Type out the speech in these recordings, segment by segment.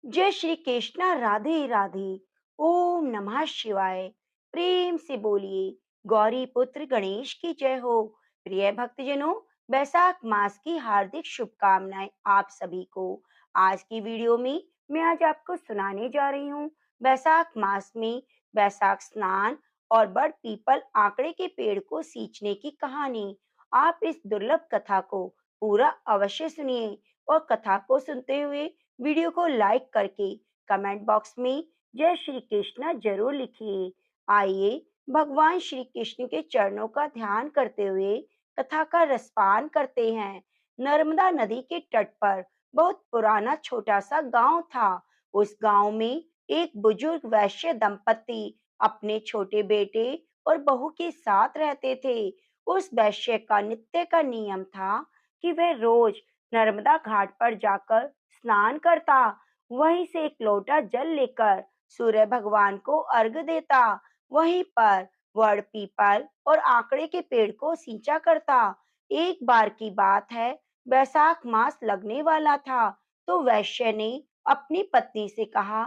जय श्री कृष्णा, राधे राधे। ओम नमः शिवाय। प्रेम से बोलिए गौरी पुत्र गणेश की जय हो। प्रिय भक्तजनों, बैसाख मास की हार्दिक शुभकामनाएं आप सभी को। आज की वीडियो में मैं आज आपको सुनाने जा रही हूँ बैसाख मास में बैसाख स्नान और बड़ पीपल आंकड़े के पेड़ को सींचने की कहानी। आप इस दुर्लभ कथा को पूरा अवश्य सुनिए और कथा को सुनते हुए वीडियो को लाइक करके कमेंट बॉक्स में जय श्री कृष्णा जरूर लिखिए। आइए भगवान श्री कृष्ण के चरणों का ध्यान करते हुए कथा का रसपान करते हैं। नर्मदा नदी के तट पर बहुत पुराना छोटा सा गांव था। उस गांव में एक बुजुर्ग वैश्य दंपति अपने छोटे बेटे और बहू के साथ रहते थे। उस वैश्य का नित्य का नियम था कि वह रोज नर्मदा घाट पर जाकर स्नान करता, वहीं से एक लोटा जल लेकर सूर्य भगवान को अर्घ देता, वहीं पर वड़ पीपल और आंकड़े के पेड़ को सींचा करता। एक बार की बात है, बैसाख मास लगने वाला था, तो वैश्य ने अपनी पत्नी से कहा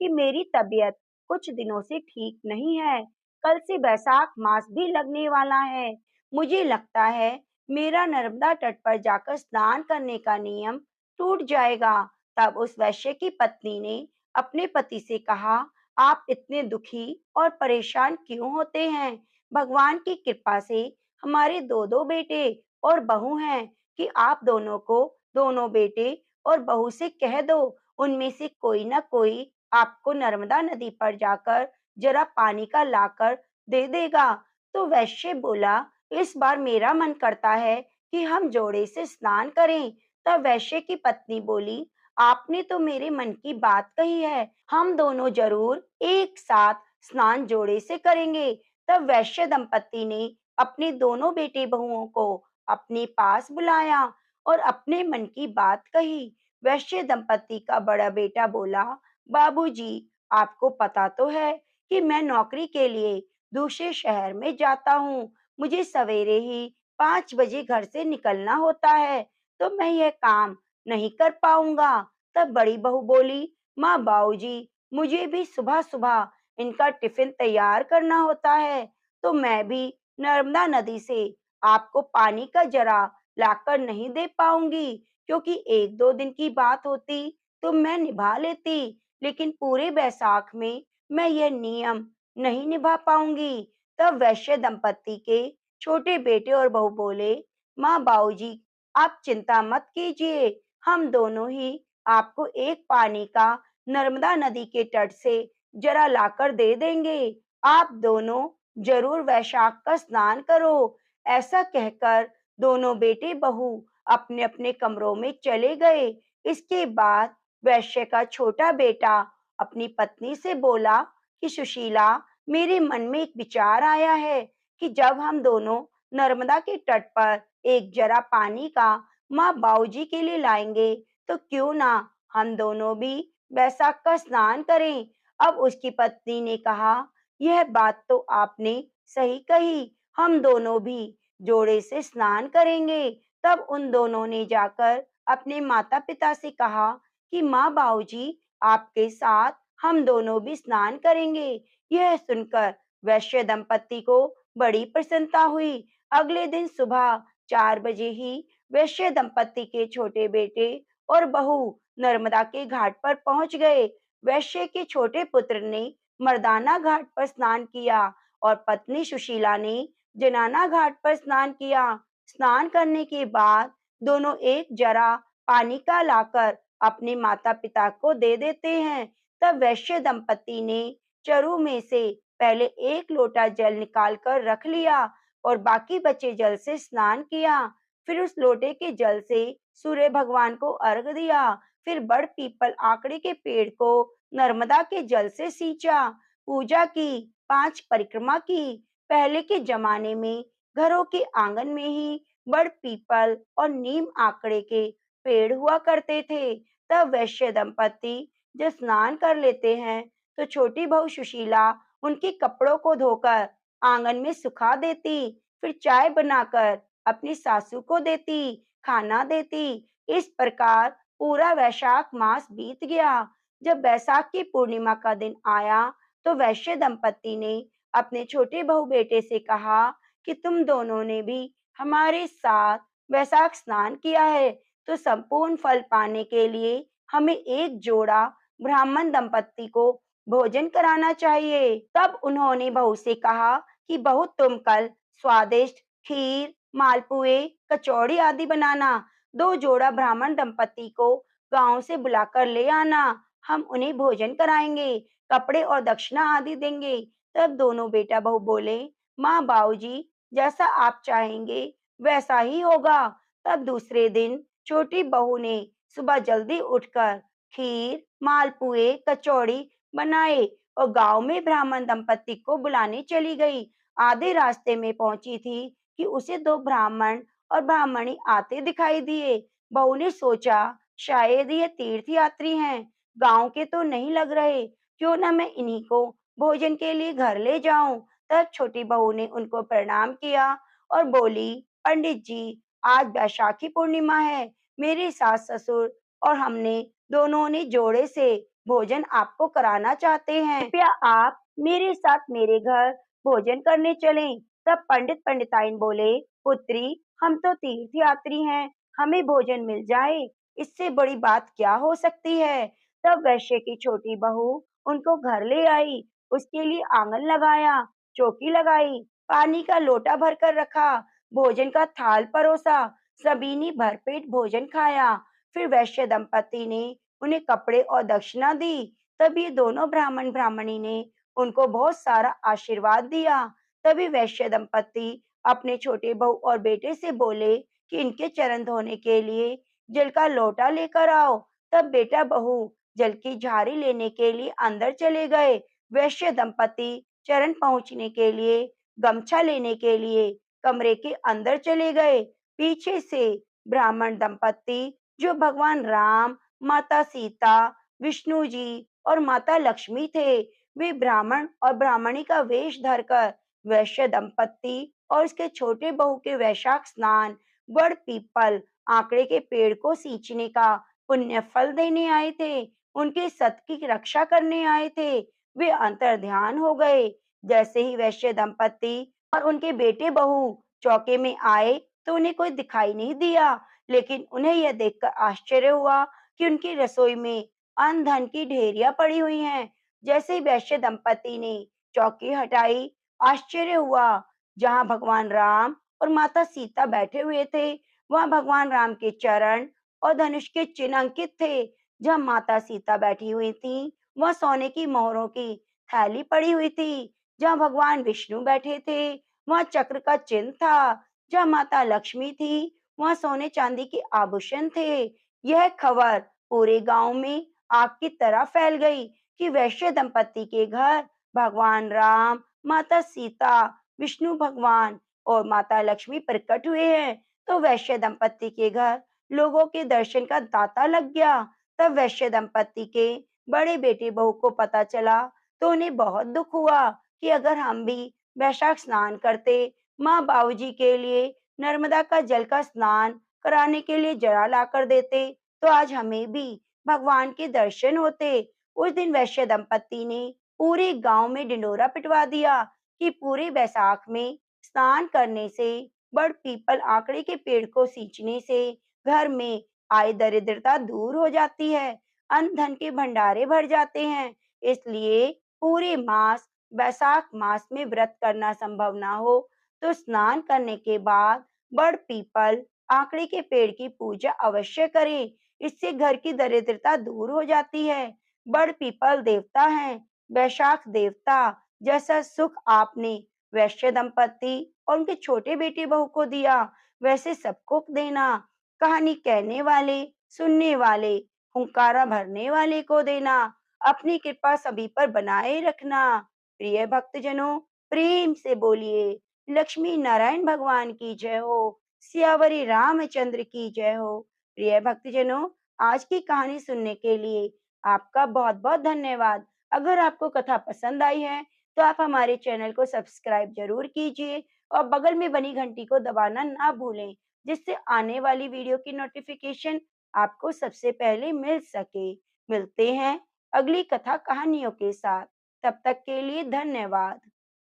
कि मेरी तबीयत कुछ दिनों से ठीक नहीं है। कल से बैसाख मास भी लगने वाला है। मुझे लगता है मेरा नर्मदा तट पर जाकर स्नान करने का नियम टूट जाएगा। तब उस वैश्य की पत्नी ने अपने पति से कहा, आप इतने दुखी और परेशान क्यों होते हैं? भगवान की कृपा से हमारे दो दो बेटे और बहू हैं कि आप दोनों को दोनों बेटे और बहू से कह दो, उनमें से कोई ना कोई आपको नर्मदा नदी पर जाकर जरा पानी का लाकर दे देगा। तो वैश्य बोला, इस बार मेरा मन करता है कि हम जोड़े से स्नान करें। तब वैश्य की पत्नी बोली, आपने तो मेरे मन की बात कही है, हम दोनों जरूर एक साथ स्नान जोड़े से करेंगे। तब वैश्य दंपति ने अपने दोनों बेटे बहुओं को अपने पास बुलाया और अपने मन की बात कही। वैश्य दंपति का बड़ा बेटा बोला, बाबूजी, आपको पता तो है कि मैं नौकरी के लिए दूसरे शहर में जाता हूँ। मुझे सवेरे ही 5 बजे घर से निकलना होता है, तो मैं यह काम नहीं कर पाऊंगा। तब बड़ी बहू बोली, माँ बाबूजी, मुझे भी सुबह सुबह इनका टिफिन तैयार करना होता है, तो मैं भी नर्मदा नदी से आपको पानी का जरा लाकर नहीं दे पाऊंगी, क्योंकि एक दो दिन की बात होती तो मैं निभा लेती, लेकिन पूरे बैसाख में मैं यह नियम नहीं निभा पाऊंगी। तब वैश्य दंपति के छोटे बेटे और बहू बोले, माँ बाबूजी, आप चिंता मत कीजिए, हम दोनों ही आपको एक पानी का नर्मदा नदी के तट से जरा लाकर दे देंगे। आप दोनों जरूर वैशाख का स्नान करो। ऐसा कहकर दोनों बेटे बहू अपने अपने कमरों में चले गए। इसके बाद वैश्य का छोटा बेटा अपनी पत्नी से बोला कि सुशीला, मेरे मन में एक विचार आया है कि जब हम दोनों नर्मदा के तट पर एक जरा पानी का माँ बाबूजी के लिए लाएंगे, तो क्यों ना हम दोनों भी बैसाख का स्नान करें। अब उसकी पत्नी ने कहा, यह बात तो आपने सही कही, हम दोनों भी जोड़े से स्नान करेंगे। तब उन दोनों ने जाकर अपने माता पिता से कहा कि माँ बाबूजी, आपके साथ हम दोनों भी स्नान करेंगे। यह सुनकर वैश्य दंपति को बड़ी प्रसन्नता हुई। अगले दिन सुबह 4 बजे ही वैश्य दंपति के छोटे बेटे और बहू नर्मदा के घाट पर पहुंच गए। वैश्य के छोटे पुत्र ने मर्दाना घाट पर स्नान किया और पत्नी सुशीला ने जनाना घाट पर स्नान किया। स्नान करने के बाद दोनों एक जरा पानी का लाकर अपने माता पिता को दे देते हैं। तब वैश्य दंपति ने चरु में से पहले एक लोटा जल निकाल कर रख लिया और बाकी बचे जल से स्नान किया। फिर उस लोटे के जल से सूर्य भगवान को अर्घ दिया। फिर बड़ पीपल आंकड़े के पेड़ को नर्मदा के जल से सींचा, पूजा की, 5 परिक्रमा की। पहले के जमाने में घरों के आंगन में ही बड़ पीपल और नीम आंकड़े के पेड़ हुआ करते थे। तब वैश्य दंपति जब स्नान कर लेते हैं, तो छोटी बहू सुशीला उनके कपड़ों को धोकर आंगन में सुखा देती, फिर चाय बनाकर अपनी सासू को देती, खाना देती। इस प्रकार पूरा वैशाख मास बीत गया। जब बैसाख की पूर्णिमा का दिन आया तो वैश्य दंपत्ति ने अपने छोटे बहू बेटे से कहा कि तुम दोनों ने भी हमारे साथ वैशाख स्नान किया है, तो संपूर्ण फल पाने के लिए हमें एक जोड़ा ब्राह्मण दंपत्ति को भोजन कराना चाहिए। तब उन्होंने बहू से कहा कि बहू तुम कल स्वादिष्ट खीर, मालपुए, कचौड़ी आदि बनाना। 2 जोड़ा ब्राह्मण दंपत्ति को गांव से बुलाकर ले आना। हम उन्हें भोजन कराएंगे, कपड़े और दक्षिणा आदि देंगे। तब दोनों बेटा बहू बोले, माँ बाबूजी, जैसा आप चाहेंगे वैसा ही होगा। तब दूसरे दिन छोटी बहू ने सुबह जल्दी उठकर खीर, मालपुए, कचौड़ी बनाए और गांव में ब्राह्मण दंपत्ति को बुलाने चली गई। आधे रास्ते में पहुंची थी कि उसे 2 ब्राह्मण और ब्राह्मणी आते दिखाई दिए। बहू ने सोचा शायद ये तीर्थ यात्री हैं, गांव के तो नहीं लग रहे, क्यों ना मैं इन्हीं को भोजन के लिए घर ले जाऊं। तब छोटी बहू ने उनको प्रणाम किया और बोली, पंडित जी, आज बैशाखी पूर्णिमा है, मेरे सास ससुर और हमने दोनों ने जोड़े से भोजन आपको कराना चाहते हैं, कृपया आप मेरे साथ मेरे घर भोजन करने चलें। तब पंडित पंडिताइन बोले, पुत्री, हम तो तीर्थ यात्री हैं, हमें भोजन मिल जाए, इससे बड़ी बात क्या हो सकती है। तब वैश्य की छोटी बहू उनको घर ले आई, उसके लिए आंगन लगाया, चौकी लगाई, पानी का लोटा भरकर रखा, भोजन का थाल परोसा, सभी ने भरपेट भोजन खाया। फिर वैश्य दंपति ने उन्हें कपड़े और दक्षिणा दी। तब ये दोनों ब्राह्मण ब्राह्मणी ने उनको बहुत सारा आशीर्वाद दिया। तभी वैश्य दंपति अपने छोटे बहू और बेटे से बोले कि इनके चरण धोने के लिए जल का लोटा लेकर आओ। तब बेटा बहू जल की झारी लेने के लिए अंदर चले गए। वैश्य दंपति चरण पहुंचने के लिए गमछा लेने के लिए कमरे के अंदर चले गए। पीछे से ब्राह्मण दंपति जो भगवान राम, माता सीता, विष्णु जी और माता लक्ष्मी थे, वे ब्राह्मण और ब्राह्मणी का वेश धरकर वैश्य दंपति और उसके छोटे बहू के वैशाख स्नान बड़ पीपल आंकड़े के पेड़ को सींचने का पुण्य फल देने आए थे, उनके सत की रक्षा करने आए थे। वे अंतर ध्यान हो गए। जैसे ही वैश्य दंपति और उनके बेटे बहू चौके में आए तो उन्हें कोई दिखाई नहीं दिया, लेकिन उन्हें यह देखकर आश्चर्य हुआ कि उनकी रसोई में अन्न धन की ढेरियां पड़ी हुई हैं। जैसे ही वैश्य दंपति ने चौकी हटाई, आश्चर्य हुआ, जहां भगवान राम और माता सीता बैठे हुए थे, वहां भगवान राम के चरण और धनुष के चिन्ह अंकित थे। जहां माता सीता बैठी हुई थी, वहां सोने की मोहरों की थैली पड़ी हुई थी। जहां भगवान विष्णु बैठे थे, वहां चक्र का चिन्ह था। जहां माता लक्ष्मी थी, वहां सोने चांदी के आभूषण थे। यह खबर पूरे गांव में आग की तरह फैल गई कि वैश्य दंपति के घर भगवान राम, माता सीता, विष्णु भगवान और माता लक्ष्मी प्रकट हुए हैं। तो वैश्य दंपति के घर लोगों के दर्शन का तांता लग गया। तब वैश्य दंपति के बड़े बेटे बहू को पता चला तो उन्हें बहुत दुख हुआ कि अगर हम भी वैशाख स्नान करते, माँ बाबूजी के लिए नर्मदा का जल का स्नान कराने के लिए जरा ला कर देते, तो आज हमें भी भगवान के दर्शन होते। उस दिन वैश्य दंपति ने पूरे गांव में ढिंडोरा पिटवा दिया कि पूरे बैसाख में स्नान करने से, बड़ पीपल आंकड़े के पेड़ को सींचने से घर में आय दरिद्रता दूर हो जाती है, अन्न धन के भंडारे भर जाते हैं। इसलिए पूरे मास बैसाख मास में व्रत करना संभव ना हो तो स्नान करने के बाद बड़ पीपल आंकड़े के पेड़ की पूजा अवश्य करें। इससे घर की दरिद्रता दूर हो जाती है। बड़ पीपल देवता हैं, वैशाख देवता। जैसा सुख आपने वैश्य दंपति और उनके छोटे बेटे बहू को दिया, वैसे सबको देना। कहानी कहने वाले, सुनने वाले, हुंकारा भरने वाले को देना। अपनी कृपा सभी पर बनाए रखना। प्रिय भक्तजनों, प्रेम से बोलिए, लक्ष्मी नारायण भगवान की जय हो, सियावरी रामचंद्र की जय हो। प्रिय भक्तजनों, आज की कहानी सुनने के लिए आपका बहुत बहुत धन्यवाद। अगर आपको कथा पसंद आई है तो आप हमारे चैनल को सब्सक्राइब जरूर कीजिए और बगल में बनी घंटी को दबाना ना भूलें, जिससे आने वाली वीडियो की नोटिफिकेशन आपको सबसे पहले मिल सके। मिलते हैं अगली कथा कहानियों के साथ। तब तक के लिए धन्यवाद।